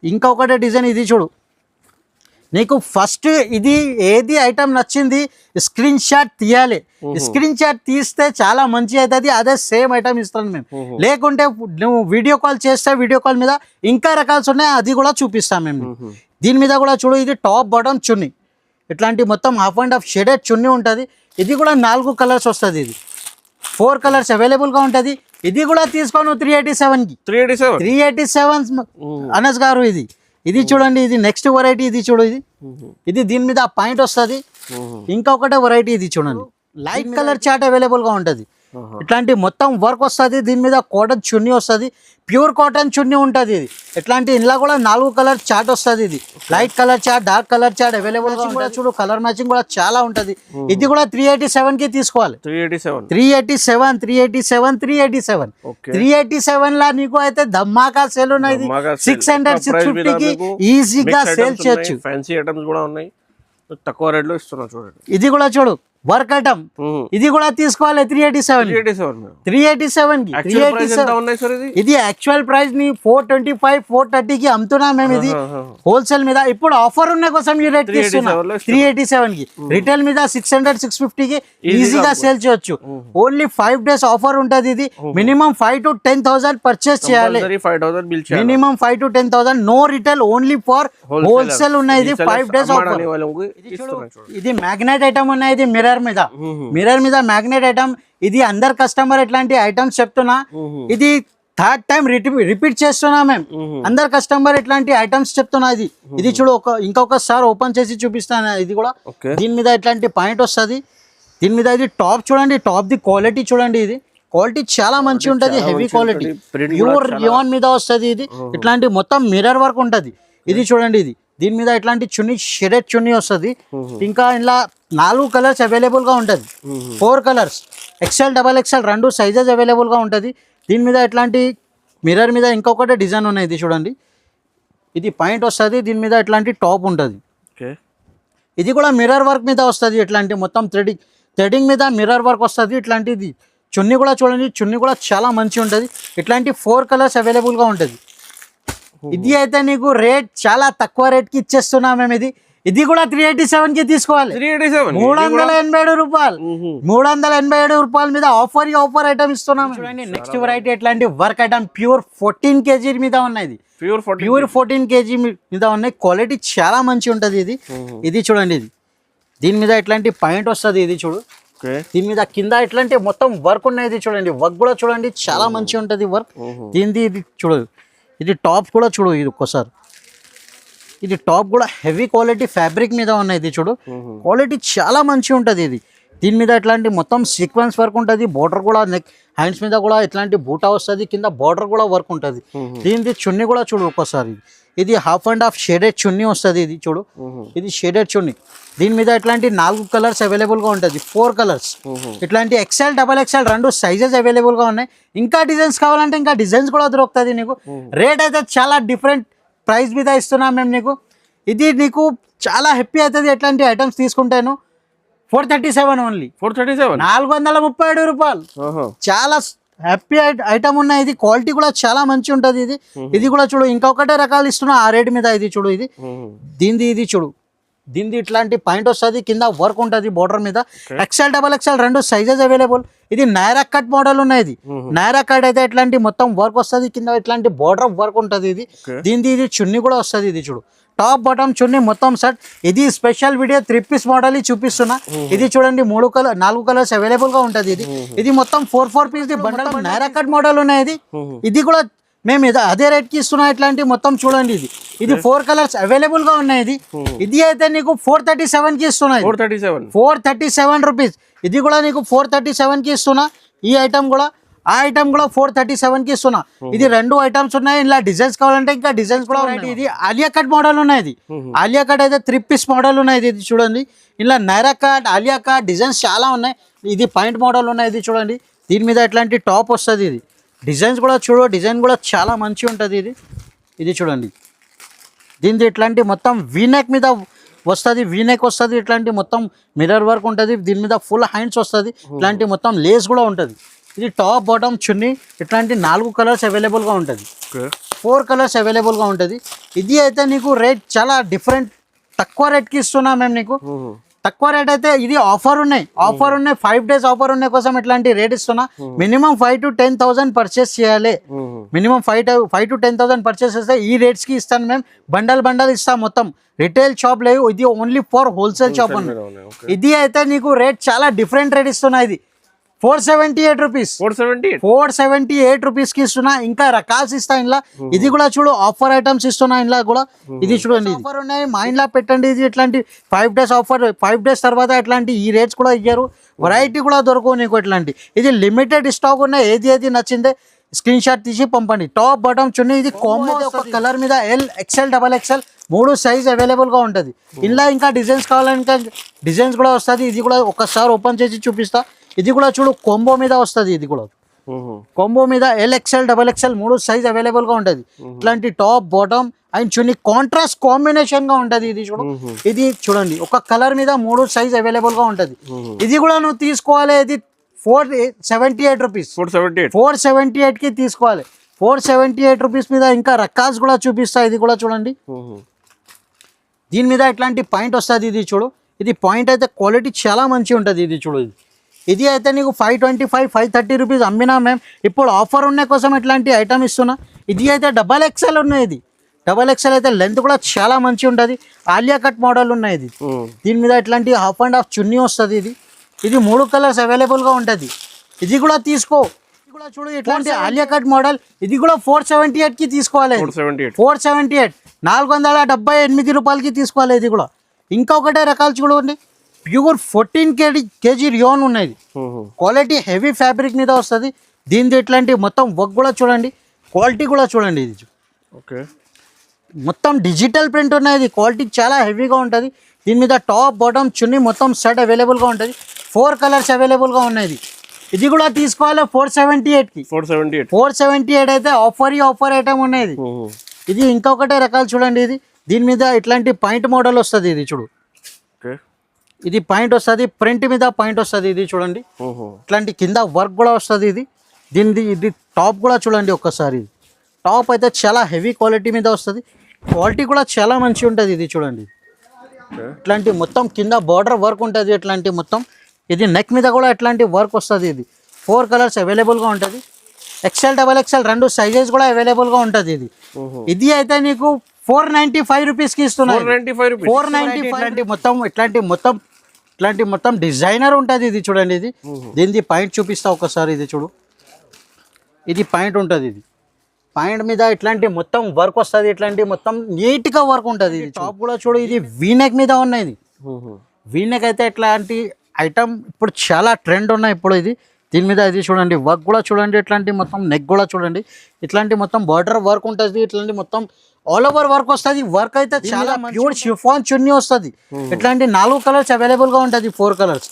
ఇంకొకటి డిజైన్ ఇది చూడు, నీకు ఫస్ట్ ఇది ఏది ఐటమ్ నచ్చింది స్క్రీన్ షాట్ తీయాలి. స్క్రీన్ షాట్ తీస్తే చాలా మంచి అవుతుంది, అదే సేమ్ ఐటమ్ ఇస్తాను మేము. లేకుంటే నువ్వు వీడియో కాల్ చేస్తే వీడియో కాల్ మీద ఇంకా రకాల్సి ఉన్నాయి, అది కూడా చూపిస్తాం మేము. దీని మీద కూడా చూడు, ఇది టాప్ బాటమ్ చున్నీ, ఇట్లాంటి మొత్తం హాఫ్ అండ్ హాఫ్ షేడెడ్ చున్నీ ఉంటుంది. ఇది కూడా 4 కలర్స్ వస్తుంది, ఇది 4 కలర్స్ అవైలబుల్గా ఉంటుంది. ఇది కూడా తీసుకోను 387కి. 387 అనస్ గారు. ఇది చూడండి, ఇది నెక్స్ట్ వెరైటీ. ఇది చూడు, ఇది దీని మీద పాయింట్ వస్తుంది. ఇంకొకటే వెరైటీ ఇది చూడండి, లైట్ కలర్ చార్ట్ అవైలబుల్గా ఉంటుంది. ఇట్లాంటి మొత్తం వర్క్ వస్తుంది, దీని మీద కాటన్ చున్నీ వస్తుంది, ప్యూర్ కాటన్ చున్నీ ఉంటుంది. ఇది ఇట్లాంటి ఇంట్లో కూడా 4 కలర్ చార్ట్ వస్తుంది. ఇది light colour chart, dark colour chart available కూడా చూడు, కలర్ మ్యాచింగ్ కూడా చాలా ఉంటుంది. ఇది కూడా 387కి తీసుకోవాలి. 387 లా నీకు అయితే ధమాకా సేల్ ఉన్నది. 600 650కి ఈజీగా సేల్ చేయొచ్చు. ఫ్యాన్సీ ఐటమ్స్ కూడా ఉన్నాయి, తక్కువ రేట్లో ఇస్తున్నా చూడండి. ఇది కూడా చూడు, వర్క్ ఐటమ్. ఇది కూడా తీసుకోవాలి 387కి. ఇది యాక్చువల్ ప్రైస్ ని 425 430కి అమ్ముతున్నాం మేము. ఇది హోల్సేల్ మీద ఇప్పుడు ఆఫర్ ఉన్న కోసం ఈ రేట్ తీస్తున్నా 387కి. రిటైల్ మీద 600 650కి ఈజీగా సేల్ చేయొచ్చు. ఓన్లీ 5 days ఆఫర్ ఉంటుంది. ఇది మినిమం 5 to 10,000 పర్చేస్ చేయాలి. Minimum 5 to 10,000. No retail, only for wholesale ఉన్నాయి. ఇది 5 days ఆఫర్. ఇది మ్యాగ్నెట్ ఐటమ్ ఉన్నాయి. ఇది మిర్రర్ మీద మ్యాగ్నెట్ ఐటమ్. ఇది అందరు కస్టమర్ ఇట్లాంటి ఐటమ్స్ చెప్తున్నా, ఇది 3rd time రిపీట్ చేస్తున్నా మేము. అందరు కస్టమర్ ఇట్లాంటి ఐటమ్స్ చెప్తున్నా. ఇది చూడు, ఇంకొకసారి ఓపెన్ చేసి చూపిస్తాను. ఇది కూడా దీని మీద ఇట్లాంటి పాయింట్ వస్తుంది. దీని మీద ఇది టాప్ చూడండి, టాప్ ది క్వాలిటీ చూడండి. ఇది క్వాలిటీ చాలా మంచి ఉంటుంది, హెవీ క్వాలిటీ, ప్యూర్ రియాన్ మీద వస్తుంది. ఇది ఇట్లాంటి మొత్తం మిర్రర్ వర్క్ ఉంటుంది. ఇది చూడండి, దీని మీద ఇట్లాంటి చున్నీ, షెడెడ్ చున్నీ వస్తుంది. ఇంకా ఇలా 4 కలర్స్ అవైలబుల్ గా ఉంటుంది. 4 colours, XL XXL 2 sizes available గా ఉంటుంది. దీని మీద ఇట్లాంటి మిర్రర్ మీద ఇంకొకటి డిజైన్ ఉన్నాయి. ఇది చూడండి, ఇది పాయింట్ వస్తుంది. దీని మీద ఇట్లాంటి టాప్ ఉంటుంది. ఇది కూడా మిర్రర్ వర్క్ మీద వస్తుంది. ఇట్లాంటి మొత్తం థ్రెడింగ్ మీద మిర్రర్ వర్క్ వస్తుంది. ఇట్లాంటిది చున్నీ కూడా చూడండి, చున్నీ కూడా చాలా మంచి ఉంటుంది. ఇట్లాంటి 4 కలర్స్ అవైలబుల్ గా ఉంటుంది. ఇది అయితే నీకు రేట్ చాలా తక్కువ రేట్ కి ఇచ్చేస్తున్నా మేము. ఇది కూడా 387కి తీసుకోవాలి. 387 రూపాయలు. 387 రూపాయల మీద ఆఫర్ ఐటమ్ ఇస్తున్నాం. చూడండి, నెక్స్ట్ వెరైటీ ఎట్లాంటి వర్క్ ఐటమ్, ప్యూర్ 14 kg మీద ఉన్నాయి. ప్యూర్ 14 kg మీద ఉన్నాయి. క్వాలిటీ చాలా మంచి ఉంటుంది. ఇది చూడండి, దీని మీద ఇట్లాంటి పాయింట్ వస్తుంది. ఇది చూడు, దీని మీద కింద ఇట్లాంటి మొత్తం వర్క్ ఉన్నాయి. ఇది చూడండి, వర్క్ కూడా చూడండి చాలా మంచి ఉంటుంది వర్క్. దీనిది ఇది చూడు, ఇది టాప్ కూడా చూడు. ఇది ఒక్కసారి, ఇది టాప్ కూడా హెవీ క్వాలిటీ ఫ్యాబ్రిక్ మీద ఉన్నాయి. ఇది చూడు, క్వాలిటీ చాలా మంచి ఉంటుంది. దీని మీద ఇట్లాంటి మొత్తం సీక్వెన్స్ వర్క్ ఉంటుంది. బార్డర్ కూడా నెక్ హ్యాండ్స్ మీద కూడా ఇట్లాంటి బూటా వస్తుంది. కింద బార్డర్ కూడా వర్క్ ఉంటుంది. దీనిది చున్నీ కూడా చూడు ఒక్కసారి. ఇది హాఫ్ అండ్ హాఫ్ షేడెడ్ చున్నీ వస్తుంది. ఇది చూడు, ఇది షేడెడ్ చున్నీ. దీని మీద ఇట్లాంటి 4 కలర్స్ అవైలబుల్ గా ఉంటుంది. 4 కలర్స్, ఇట్లాంటి XL XXL 2 సైజెస్ అవైలబుల్ గా ఉన్నాయి. ఇంకా డిజైన్స్ కావాలంటే ఇంకా డిజైన్స్ కూడా దొరుకుతుంది నీకు. రేట్ అయితే చాలా డిఫరెంట్ ప్రైస్ మీద ఇస్తున్నాం మేము నీకు. ఇది నీకు చాలా హ్యాపీ అవుతుంది ఎట్లాంటి ఐటమ్స్ తీసుకుంటాను. 437 ఓన్లీ. 437 రూపాయలు. చాలా హ్యాపీ ఐటమ్ ఉన్నాయి. ఇది క్వాలిటీ కూడా చాలా మంచి ఉంటుంది. ఇది కూడా చూడు, ఇంకొకటే రకాలు ఇస్తున్నా ఆ రేట్ మీద. ఇది చూడు, ఇది చూడు, దీనిది ఇట్లాంటి పాయింట్ వస్తుంది. కింద వర్క్ ఉంటుంది బార్డర్ మీద. XL XXL 2 sizes available. ఇది నైరా కట్ మోడల్ ఉన్నాయి. నైరా కట్ అయితే ఇట్లాంటి మొత్తం వర్క్ వస్తుంది. కింద ఇట్లాంటి బార్డర్ వర్క్ ఉంటుంది. ఇది చున్నీ కూడా వస్తుంది. ఇది చూడు, టాప్ బాటమ్ చున్నీ మొత్తం సెట్. ఇది స్పెషల్ వీడియో 3 piece మోడల్ చూపిస్తున్నా. ఇది చూడండి, 4 కలర్స్ అవైలబుల్ గా ఉంటుంది. ఇది మొత్తం 4 piece bundle Naira cut model ఉన్నాయి. ఇది కూడా మేము అదే రేట్ కి ఇస్తున్నా. ఇట్లాంటి మొత్తం చూడండి, ఇది 4 కలర్స్ అవైలబుల్ గా ఉన్నాయి. ఇది అయితే నీకు 437కి ఇస్తున్నాయి. 437 రూపీస్. ఇది కూడా నీకు 437కి ఇస్తున్నా. ఈ ఐటమ్ కూడా, ఆ ఐటమ్ కూడా 437కి ఇస్తున్నా. ఇది 2 ఐటమ్స్ ఉన్నాయి. ఇలా డిజైన్స్ కావాలంటే ఇంకా డిజైన్స్ కూడా ఉన్నాయి. ఇది ఆలియా కట్ మోడల్ ఉన్నాయి. ఆలియా కట్ అయితే 3 piece మోడల్ ఉన్నాయి. ఇది చూడండి, ఇలా Naira cut, Alia cut designs చాలా ఉన్నాయి. ఇది పాయింట్ మోడల్ ఉన్నాయి. ఇది చూడండి, దీని మీద ఇట్లాంటి టాప్ వస్తుంది. డిజైన్స్ కూడా చూడు, డిజైన్ కూడా చాలా మంచి ఉంటుంది. ఇది చూడండి, దీనిది ఇట్లాంటి మొత్తం వీనెక్ మీద వస్తుంది. వీనెక్ వస్తుంది. ఇట్లాంటి మొత్తం మిర్రర్ వర్క్ ఉంటుంది. దీని మీద ఫుల్ హ్యాండ్స్ వస్తుంది. ఇట్లాంటి మొత్తం లేస్ కూడా ఉంటుంది. ఇది టాప్ బాటమ్ చున్నీ ఇట్లాంటి 4 కలర్స్ అవైలబుల్గా ఉంటుంది, 4 కలర్స్ అవైలబుల్గా ఉంటుంది. ఇది అయితే నీకు రేట్ చాలా డిఫరెంట్, తక్కువ రేట్కి ఇస్తున్నా మేము నీకు. తక్కువ రేట్ అయితే ఇది ఆఫర్ ఉన్నాయి 5 days ఆఫర్ ఉన్నాయి కోసం ఇట్లాంటి రేట్ ఇస్తున్నా. మినిమం 5 to 10,000 పర్చేస్ చేయాలి. మినిమం 5 to 10,000 పర్చేస్ చేస్తే ఈ రేట్స్కి ఇస్తాను మేము. బండల్ ఇస్తాం, మొత్తం రిటైల్ షాప్ లేవు, ఇది ఓన్లీ ఫర్ హోల్సేల్ షాప్ ఉంది. ఇది అయితే నీకు రేట్ చాలా డిఫరెంట్ రేట్ ఇస్తున్నా. ఇది 478 రూపీస్, 478 రూపీస్కి ఇస్తున్నా. ఇంకా రకాల్స్ ఇస్తా ఇంట్లో. ఇది కూడా చూడు ఆఫర్ ఐటమ్స్ ఇస్తున్నా ఇంట్లో కూడా. ఇది చూడండి ఆఫర్ ఉన్నాయి, మా ఇంట్లో పెట్టండి. ఇది ఇట్లాంటి 5 days ఆఫర్, 5 days తర్వాత ఇట్లాంటి ఈ రేట్స్ కూడా ఇయ్యారు. వెరైటీ కూడా దొరకవు నీకు ఇట్లాంటి. ఇది లిమిటెడ్ స్టాక్ ఉన్నాయి. ఏది నచ్చిందే స్క్రీన్ షాట్ తీసి పంపండి. టాప్ బాటమ్ చున్నీ ఇది కాంబో, ఒక కలర్ మీద L, XL, XXL 3 సైజ్ అవైలబుల్గా ఉంటుంది. ఇంట్లో ఇంకా డిజైన్స్ కావాలంటే డిజైన్స్ కూడా వస్తుంది. ఇది కూడా ఒకసారి ఓపెన్ చేసి చూపిస్తా. ఇది కూడా చూడు కాంబో మీద వస్తుంది. ఇది కూడా కాంబో మీద L, XL, XXL 3 సైజ్ అవైలబుల్గా ఉంటుంది. ఇట్లాంటి top bottom and chunni contrast కాంబినేషన్గా ఉంటుంది. ఇది చూడు, ఇది చూడండి ఒక కలర్ మీద 3 సైజ్ అవైలబుల్గా ఉంటుంది. ఇది కూడా నువ్వు తీసుకోవాలి. ఇది 478 రూపీస్, 478కి తీసుకోవాలి. 478 రూపీస్ మీద ఇంకా రకాల్స్ కూడా చూపిస్తా. ఇది కూడా చూడండి, దీని మీద ఇట్లాంటి పాయింట్ వస్తుంది. ఇది చూడు, ఇది పాయింట్ అయితే క్వాలిటీ చాలా మంచిగా ఉంటుంది. ఇది చూడు, ఇది అయితే నీకు 525, 530 రూపీస్ అమ్మినా మేము. ఇప్పుడు ఆఫర్ ఉన్న కోసం ఇట్లాంటి ఐటమ్ ఇస్తున్నా. ఇది అయితే XXL ఉన్నాయి. ఇది XXL అయితే లెంత్ కూడా చాలా మంచిగా ఉంటుంది. ఆలియా కట్ మోడల్ ఉన్నాయి. ఇది దీని మీద ఇట్లాంటి హాఫ్ అండ్ హాఫ్ చున్నీ వస్తుంది. ఇది 3 కలర్స్ అవైలబుల్గా ఉంటుంది. ఇది కూడా తీసుకో. ఇది కూడా చూడు ఇట్లాంటి ఆలియా కట్ మోడల్. ఇది కూడా 478కి తీసుకోవాలి. 478, 478 రూపాయలకి తీసుకోవాలి. ఇది కూడా ఇంకొకటే రకాలు చూడండి, ప్యూర్ 14 kg రియోన్ ఉన్నాయి. క్వాలిటీ హెవీ ఫ్యాబ్రిక్ మీద వస్తుంది. దీనిది ఇట్లాంటి మొత్తం వర్క్ కూడా చూడండి, క్వాలిటీ కూడా చూడండి. ఇది మొత్తం డిజిటల్ ప్రింట్ ఉన్నాయి. ఇది క్వాలిటీ చాలా హెవీగా ఉంటుంది. దీని మీద టాప్ బాటమ్ చున్నీ మొత్తం సెట్ అవైలబుల్గా ఉంటుంది. 4 కలర్స్ అవైలబుల్గా ఉన్నాయి. ఇది కూడా తీసుకోవాలి 478కి. 478 అయితే ఆఫర్ ఐటమ్ ఉన్నాయి. ఇది ఇంకొకటే రకాలు చూడండి. ఇది దీని మీద ఇట్లాంటి పాయింట్ మోడల్ వస్తుంది. ఇది చూడు, ఇది పాయింట్ వస్తుంది, ప్రింట్ మీద పాయింట్ వస్తుంది. ఇది చూడండి, ఇట్లాంటి కింద వర్క్ కూడా వస్తుంది. ఇది టాప్ కూడా చూడండి ఒక్కసారి. టాప్ అయితే చాలా హెవీ క్వాలిటీ మీద వస్తుంది. క్వాలిటీ కూడా చాలా మంచిగా ఉంటుంది. ఇది చూడండి, ఇట్లాంటి మొత్తం కింద బార్డర్ వర్క్ ఉంటుంది. ఇట్లాంటి మొత్తం ఇది నెక్ మీద కూడా ఇట్లాంటి వర్క్ వస్తుంది. ఇది 4 కలర్స్ అవైలబుల్గా ఉంటుంది. XL, XXL 2 సైజెస్ కూడా అవైలబుల్గా ఉంటుంది. ఇది అయితే నీకు 495 రూపీస్కి ఇస్తున్నాను. 495 మొత్తం డిజైనర్ ఉంటుంది. ఇది చూడండి, ఇది దీనిది పాయింట్ చూపిస్తా ఒకసారి. ఇది చూడు, ఇది పాయింట్ ఉంటుంది. ఇది పాయింట్ మీద ఇట్లాంటి మొత్తం వర్క్ వస్తుంది. ఇట్లాంటి మొత్తం నీట్గా వర్క్ ఉంటుంది. ఇది టాప్ కూడా చూడు, ఇది వీనెక్ మీద ఉన్నాయి. వీనెక్ అయితే ఇట్లాంటి ఐటమ్ ఇప్పుడు చాలా ట్రెండ్ ఉన్నాయి ఇప్పుడు. ఇది దీని మీద ఇది చూడండి, వర్క్ కూడా చూడండి. ఇట్లాంటి మొత్తం నెక్ కూడా చూడండి, ఇట్లాంటి మొత్తం బార్డర్ వర్క్ ఉంటుంది. ఇట్లాంటి మొత్తం ఆల్ ఓవర్ వర్క్ వస్తుంది. వర్క్ అయితే చాలా ప్యూర్ షిఫాన్ చున్నీ వస్తుంది. ఇట్లాంటి 4 కలర్స్ అవైలబుల్గా ఉంటుంది. 4 కలర్స్.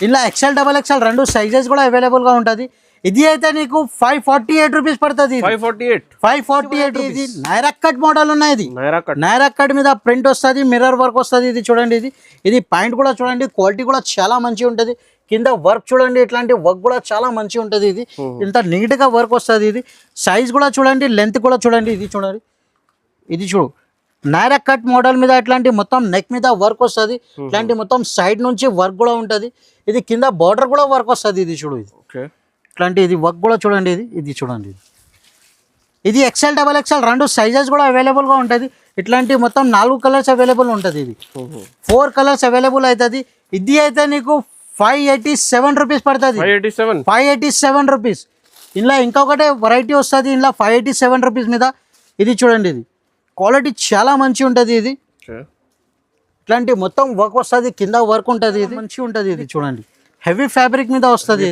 ఇలా XL, XXL 2 సైజెస్ కూడా అవైలబుల్గా ఉంటుంది. ఇది అయితే నీకు 548 రూపీస్ పడుతుంది. 548 ఇది నైరా కట్ మోడల్ ఉన్నాయి. ఇది నైరా కట్ మీద ప్రింట్ వస్తుంది, మిర్రర్ వర్క్ వస్తుంది. ఇది చూడండి, ఇది పాయింట్ కూడా చూడండి, క్వాలిటీ కూడా చాలా మంచిగా ఉంటుంది. కింద వర్క్ చూడండి, ఇట్లాంటి వర్క్ కూడా చాలా మంచిగా ఉంటుంది. ఇది ఇంత నీట్గా వర్క్ వస్తుంది. ఇది సైజ్ కూడా చూడండి, లెంత్ కూడా చూడండి. ఇది చూడండి, ఇది చూడు నైరా కట్ మోడల్ మీద ఇట్లాంటి మొత్తం నెక్ మీద వర్క్ వస్తుంది. ఇట్లాంటి మొత్తం సైడ్ నుంచి వర్క్ కూడా ఉంటుంది. ఇది కింద బార్డర్ కూడా వర్క్ వస్తుంది. ఇది చూడు, ఇది ఇట్లాంటి ఇది వర్క్ కూడా చూడండి. ఇది చూడండి, ఇది XL, XXL 2 సైజెస్ కూడా అవైలబుల్గా ఉంటుంది. ఇట్లాంటి మొత్తం 4 కలర్స్ అవైలబుల్ ఉంటుంది. ఇది 4 కలర్స్ అవైలబుల్ అవుతుంది. ఇది అయితే నీకు 587 రూపీస్ పడుతుంది. 587 రూపీస్. ఇలా ఇంకొకటే వెరైటీ వస్తుంది. ఇలా 587 రూపీస్ మీద. ఇది చూడండి, ఇది క్వాలిటీ చాలా మంచిగా ఉంటుంది. ఇది ఇట్లాంటి మొత్తం వర్క్ వస్తుంది, కింద వర్క్ ఉంటుంది. ఇది మంచిగా ఉంటుంది. ఇది చూడండి, హెవీ ఫ్యాబ్రిక్ మీద వస్తుంది.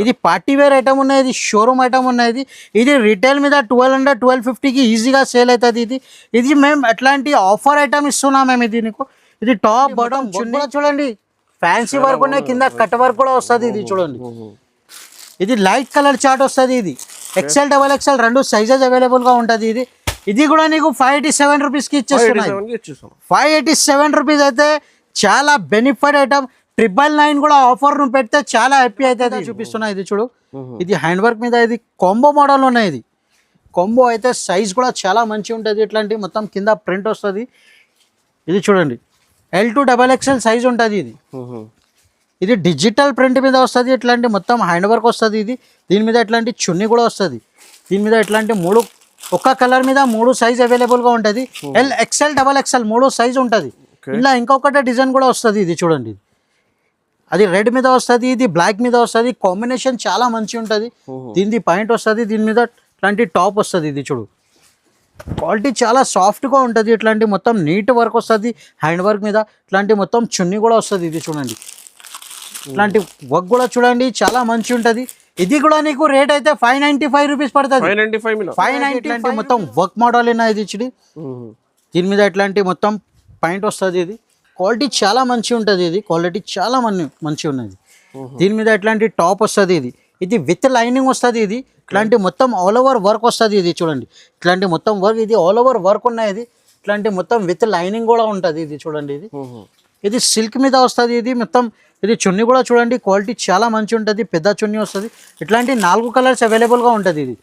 ఇది పార్టీ వేర్ ఐటమ్ ఉన్నాయి. ఇది షోరూమ్ ఐటమ్ ఉన్నాయి. ఇది రిటైల్ మీద 1200, 1250కి ఈజీగా సేల్ అవుతుంది. ఇది మేము ఎట్లాంటి ఆఫర్ ఐటమ్ ఇస్తున్నాం మేము. ఇది నీకు ఇది టాప్ బాటమ్ చున్నీ చూడండి, ఫ్యాన్సీ వర్క్ ఉన్నాయి, కింద కట్ వర్క్ కూడా వస్తుంది. ఇది చూడండి, ఇది లైట్ కలర్ చార్ట్ వస్తుంది. ఇది XL, XXL 2 సైజెస్ అవైలబుల్గా ఉంటుంది. ఇది కూడా నీకు 587 రూపీస్కి ఇచ్చేస్తున్నాయి. 587 రూపీస్ అయితే చాలా బెనిఫిట్ ఐటమ్. 999 కూడా ఆఫర్ ను పెడితే చాలా హ్యాపీ అవుతుంది. చూపిస్తున్నా ఇది చూడు, ఇది హ్యాండ్ వర్క్ మీద ఇది కాంబో మోడల్ ఉన్నాయి. ఇది కాంబో అయితే సైజ్ కూడా చాలా మంచిగా ఉంటుంది. ఇట్లాంటి మొత్తం కింద ప్రింట్ వస్తుంది. ఇది చూడండి L2XXL సైజ్ ఉంటుంది. ఇది డిజిటల్ ప్రింట్ మీద వస్తుంది. ఇట్లాంటి మొత్తం హ్యాండ్ వర్క్ వస్తుంది. ఇది దీని మీద ఇట్లాంటి చున్నీ కూడా వస్తుంది. దీని మీద ఇట్లాంటి ఒక్క కలర్ మీద 3 సైజ్ అవైలబుల్గా ఉంటుంది. LXL XXL 3 సైజ్ ఉంటుంది. ఇలా ఇంకొకటి డిజైన్ కూడా వస్తుంది. ఇది చూడండి, అది రెడ్ మీద వస్తుంది, ఇది బ్లాక్ మీద వస్తుంది. కాంబినేషన్ చాలా మంచిగా ఉంటుంది. దీనిది పాయింట్ వస్తుంది, దీని మీద ఇట్లాంటి టాప్ వస్తుంది. ఇది చూడు, క్వాలిటీ చాలా సాఫ్ట్గా ఉంటుంది. ఇట్లాంటి మొత్తం నీట్ వర్క్ వస్తుంది హ్యాండ్ వర్క్ మీద. ఇట్లాంటి మొత్తం చున్నీ కూడా వస్తుంది. ఇది చూడండి, ఇట్లాంటి వర్క్ కూడా చూడండి చాలా మంచి ఉంటుంది. ఇది కూడా నీకు రేట్ అయితే 595 రూపీస్ పడుతుంది. 595 మొత్తం వర్క్ మోడల్ అయినా ఇది చూడు. దీని మీద ఇట్లాంటి మొత్తం పాయింట్ వస్తుంది. ఇది క్వాలిటీ చాలా మంచి ఉంటుంది. ఇది క్వాలిటీ చాలా మంచిగా ఉన్నది. దీని మీద ఇట్లాంటి టాప్ వస్తుంది. ఇది విత్ లైనింగ్ వస్తుంది. ఇది ఇట్లాంటి మొత్తం ఆల్ ఓవర్ వర్క్ వస్తుంది. ఇది చూడండి, ఇట్లాంటి మొత్తం వర్క్, ఇది ఆల్ ఓవర్ వర్క్ ఉన్నాయి. ఇది ఇట్లాంటి మొత్తం విత్ లైనింగ్ కూడా ఉంటుంది. ఇది చూడండి, ఇది సిల్క్ మీద వస్తుంది. ఇది మొత్తం ఇది చున్నీ కూడా చూడండి, క్వాలిటీ చాలా మంచి ఉంటుంది. పెద్ద చున్నీ వస్తుంది. ఇట్లాంటి 4 కలర్స్ అవైలబుల్గా ఉంటుంది. ఇది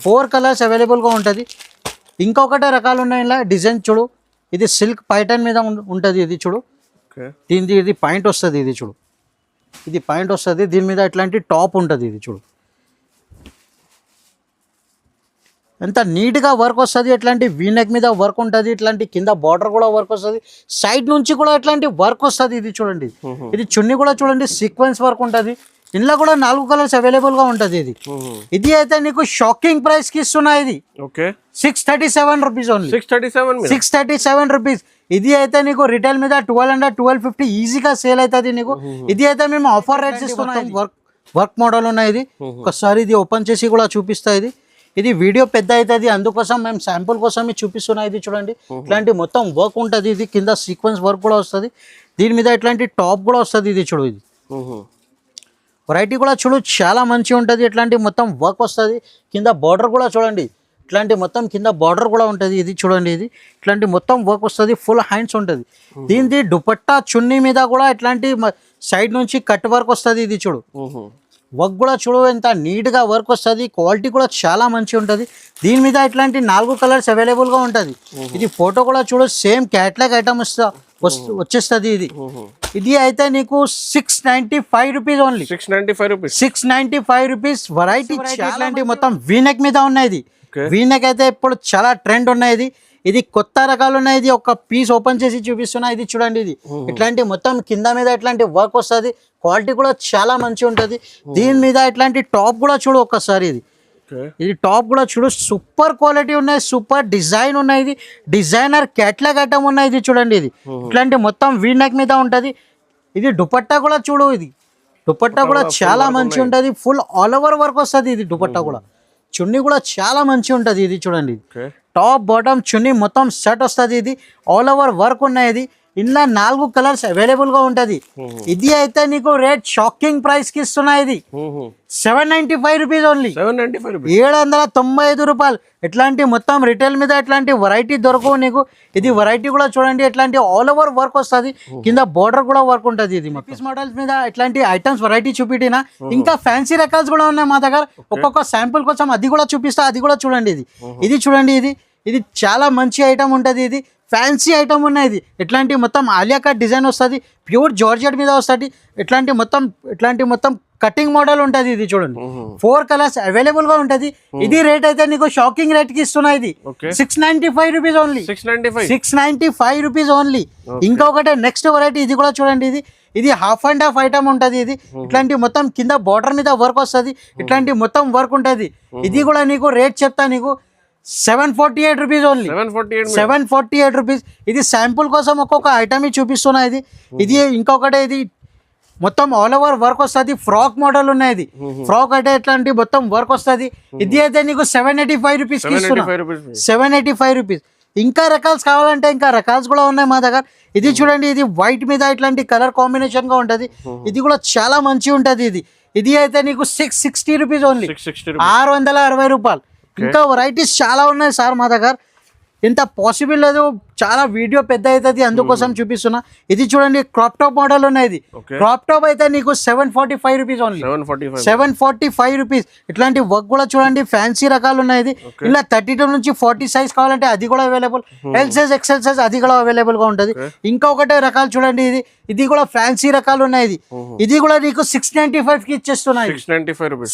4 కలర్స్ అవైలబుల్గా ఉంటుంది. ఇంకొకటే రకాలు ఉన్నాయి. ఇలా డిజైన్ చూడు, ఇది సిల్క్ పైటర్న్ మీద ఉంటుంది. ఇది చూడు, దీనిది ఇది పాయింట్ వస్తుంది. ఇది చూడు, ఇది పాయింట్ వస్తుంది. దీని మీద ఇట్లాంటి టాప్ ఉంటుంది. ఇది చూడు, ఎంత నీట్గా వర్క్ వస్తుంది. ఇట్లాంటి వీనెక్ మీద వర్క్ ఉంటుంది. ఇట్లాంటి కింద బార్డర్ కూడా వర్క్ వస్తుంది. సైడ్ నుంచి కూడా ఇట్లాంటి వర్క్ వస్తుంది. ఇది చూడండి, ఇది చున్నీ కూడా చూడండి సీక్వెన్స్ వర్క్ ఉంటుంది. ఇందులో కూడా 4 కలర్స్ అవైలబుల్గా ఉంటుంది. ఇది అయితే నీకు షాకింగ్ ప్రైస్ కి ఇస్తున్నా. ఇది 637 రూపీస్ ఓన్లీ. 637 రూపీస్. ఇది అయితే నీకు రిటైల్ మీద 1200 1250 ఈజీగా సేల్ అవుతుంది నీకు. ఇది అయితే మేము ఆఫర్ రేట్స్ ఇస్తున్నాం. వర్క్ మోడల్ ఉన్నాయి. ఇది ఒకసారి ఇది ఓపెన్ చేసి కూడా చూపిస్తా. ఇది వీడియో పెద్ద అవుతుంది, అందుకోసం మేము శాంపుల్ కోసం చూపిస్తున్నాం. ఇది చూడండి, ఇట్లాంటి మొత్తం వర్క్ ఉంటుంది. ఇది కింద సీక్వెన్స్ వర్క్ కూడా వస్తుంది. దీని మీద ఇట్లాంటి టాప్ కూడా వస్తుంది. ఇది చూడు, ఇది వెరైటీ కూడా చూడు చాలా మంచిగా ఉంటుంది. ఇట్లాంటి మొత్తం వర్క్ వస్తుంది. కింద బార్డర్ కూడా చూడండి, ఇట్లాంటి మొత్తం కింద బార్డర్ కూడా ఉంటుంది. ఇది చూడండి, ఇది ఇట్లాంటి మొత్తం వర్క్ వస్తుంది. ఫుల్ హ్యాండ్స్ ఉంటుంది. దీనిది దుపట్టా చున్నీ మీద కూడా ఇట్లాంటి సైడ్ నుంచి కట్ వర్క్ వస్తుంది. ఇది చూడు, వర్క్ కూడా చూడు ఎంత నీట్గా వర్క్ వస్తుంది. క్వాలిటీ కూడా చాలా మంచిగా ఉంటుంది. దీని మీద ఇట్లాంటి 4 కలర్స్ అవైలబుల్గా ఉంటుంది. ఇది ఫోటో కూడా చూడు సేమ్ క్యాట్లాగ్ ఐటమ్ వచ్చేస్తుంది. ఇది అయితే నీకు 695 రూపీస్ ఓన్లీ. 695 రూపీస్. వెరైటీ ఇట్లాంటి మొత్తం వీనెక్ మీద ఉన్నాయి. వీనెక్ అయితే ఇప్పుడు చాలా ట్రెండ్ ఉన్నాయి. ఇది కొత్త రకాలు ఉన్నాయి. ఇది ఒక పీస్ ఓపెన్ చేసి చూపిస్తున్నా. ఇది చూడండి, ఇది ఇట్లాంటి మొత్తం కింద మీద ఇట్లాంటి వర్క్ వస్తుంది. క్వాలిటీ కూడా చాలా మంచిగా ఉంటుంది. దీని మీద ఇట్లాంటి టాప్ కూడా చూడు ఒక్కసారి. ఇది టాప్ కూడా చూడు సూపర్ క్వాలిటీ ఉన్నాయి, సూపర్ డిజైన్ ఉన్నాయి. ఇది డిజైనర్ క్యాట్లాగ్ ఐటమ్ ఉన్నాయి. ఇది చూడండి, ఇది ఇట్లాంటి మొత్తం వీనెక్ మీద ఉంటుంది. ఇది దుపట్టా కూడా చూడు, ఇది దుపట్టా కూడా చాలా మంచి ఉంటుంది. ఫుల్ ఆల్ ఓవర్ వర్క్ వస్తుంది. ఇది దుపట్టా కూడా, చున్నీ కూడా చాలా మంచిగా ఉంటుంది. ఇది చూడండి, టాప్ బాటమ్ చున్నీ మొత్తం సెట్ వస్తుంది. ఇది ఆల్ ఓవర్ వర్క్ ఉన్నాయి. ఇది ఇందులో 4 కలర్స్ అవైలబుల్గా ఉంటుంది. ఇది అయితే నీకు రేట్ షాకింగ్ ప్రైస్ కి ఇస్తున్నా. ఇది 795 రూపీస్ ఓన్లీ. 795 రూపాయలు. ఇట్లాంటి మొత్తం రిటైల్ మీద ఇట్లాంటి వెరైటీ దొరకవు నీకు. ఇది వెరైటీ కూడా చూడండి, ఇట్లాంటి ఆల్ ఓవర్ వర్క్ వస్తుంది. కింద బార్డర్ కూడా వర్క్ ఉంటుంది. ఇది పీస్ మోడల్స్ మీద ఇట్లాంటి ఐటమ్స్ వెరైటీ చూపిటినా. ఇంకా ఫ్యాన్సీ రకాల్స్ కూడా ఉన్నాయి మా దగ్గర. ఒక్కొక్క శాంపుల్ కోసం అది కూడా చూపిస్తా. అది కూడా చూడండి, ఇది చూడండి. ఇది చాలా మంచి ఐటమ్ ఉంటుంది. ఇది ఫ్యాన్సీ ఐటమ్ ఉన్నాయి. ఇది ఇట్లాంటి మొత్తం ఆలియా కట్ డిజైన్ వస్తుంది. ప్యూర్ జార్జెట్ మీద వస్తుంది. ఇట్లాంటి మొత్తం కటింగ్ మోడల్ ఉంటుంది. ఇది చూడండి 4 కలర్స్ అవైలబుల్గా ఉంటుంది. ఇది రేట్ అయితే నీకు షాకింగ్ రేట్ కి ఇస్తున్నా. ఇది 695 రూపీస్ ఓన్లీ. 695 rupees only. ఇంకొకటి నెక్స్ట్ వెరైటీ ఇది కూడా చూడండి. ఇది హాఫ్ అండ్ హాఫ్ ఐటమ్ ఉంటుంది. ఇది ఇట్లాంటి మొత్తం కింద బార్డర్ మీద వర్క్ వస్తుంది. ఇట్లాంటి మొత్తం వర్క్ ఉంటుంది. ఇది కూడా నీకు రేట్ చెప్తా నీకు 748 రూపీస్ ఓన్లీ. 748 రూపీస్. ఇది శాంపుల్ కోసం ఒక్కొక్క ఐటమ్ చూపిస్తున్నా. ఇది ఇంకొకటి ఇది మొత్తం ఆల్ ఓవర్ వర్క్ వస్తుంది. ఫ్రాక్ మోడల్ ఉన్నాయి. ఇది ఫ్రాక్ అయితే ఇట్లాంటి మొత్తం వర్క్ వస్తుంది. ఇది అయితే నీకు 785 రూపీస్ కి ఇస్తున్నా. 785 రూపీస్. ఇంకా రకాల్స్ కావాలంటే ఇంకా రకాల్స్ కూడా ఉన్నాయి మా దగ్గర. ఇది చూడండి, ఇది వైట్ మీద ఇట్లాంటి కలర్ కాంబినేషన్ గా ఉంటది. ఇది కూడా చాలా మంచిగా ఉంటది. ఇది అయితే నీకు 660 రూపీస్ ఓన్లీ. 660 రూపాయలు. ఇంకా వెరైటీస్ చాలా ఉన్నాయి సార్ మా దగ్గర. ఇంత పాసిబుల్ లేదు, చాలా వీడియో పెద్ద అవుతుంది, అందుకోసం చూపిస్తున్నా. ఇది చూడండి క్రాప్ టాప్ మోడల్ ఉన్నాయి. ఇది క్రాప్ టాప్ అయితే నీకు 745 రూపీస్ ఓన్లీ, 745 రూపీస్. ఇట్లాంటి వర్క్ కూడా చూడండి, ఫ్యాన్సీ రకాలు ఉన్నాయి. ఇది ఇలా 32 నుంచి 40 సైజ్ కావాలంటే అది కూడా available, L size XL size అది కూడా అవైలబుల్ గా ఉంటుంది. ఇంకొకటే రకాలు చూడండి, ఇది కూడా ఫ్యాన్సీ రకాలు ఉన్నాయి. ఇది కూడా నీకు 695 కి ఇచ్చేస్తున్నాయి.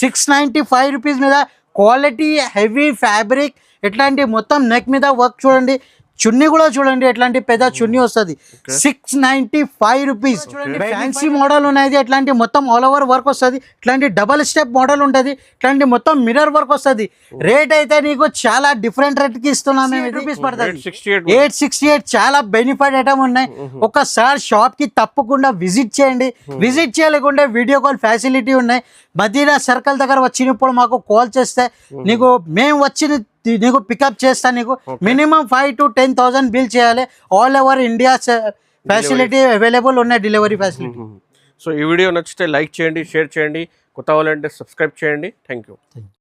695 రూపీస్ మీద క్వాలిటీ హెవీ ఫ్యాబ్రిక్. ఎట్లాంటి మొత్తం నెక్ మీద వర్క్ చూడండి, చున్నీ కూడా చూడండి ఎట్లాంటి పెద్ద చున్నీ వస్తుంది. 695 రూపీస్. ఫ్యాన్సీ మోడల్ ఉన్నాయి, ఎట్లాంటి మొత్తం ఆల్ ఓవర్ వర్క్ వస్తుంది. ఇట్లాంటి డబల్ స్టెప్ మోడల్ ఉంటుంది, ఇట్లాంటి మొత్తం మిర్రర్ వర్క్ వస్తుంది. రేట్ అయితే నీకు చాలా డిఫరెంట్ రేట్ కి ఇస్తున్నాం మేము. రూపీస్ పడుతుంది 868. చాలా బెనిఫిట్ ఐటమ్ ఉన్నాయి. ఒకసారి షాప్ కి తప్పకుండా విజిట్ చేయండి. విజిట్ చేయలేకుంటే వీడియో కాల్ ఫెసిలిటీ ఉన్నాయి. మదీనా సర్కిల్ దగ్గర వచ్చినప్పుడు మాకు కాల్ చేస్తే నీకు మేము వచ్చి నీకు పికప్ చేస్తా. నీకు మినిమం 5,000 to 10,000 బిల్ చేయాలి. All over India facility available ఉన్నాయి, డెలివరీ ఫెసిలిటీ. సో ఈ వీడియో నచ్చితే లైక్ చేయండి, షేర్ చేయండి, కొత్త వాళ్ళంటే సబ్స్క్రైబ్ చేయండి. Thank you.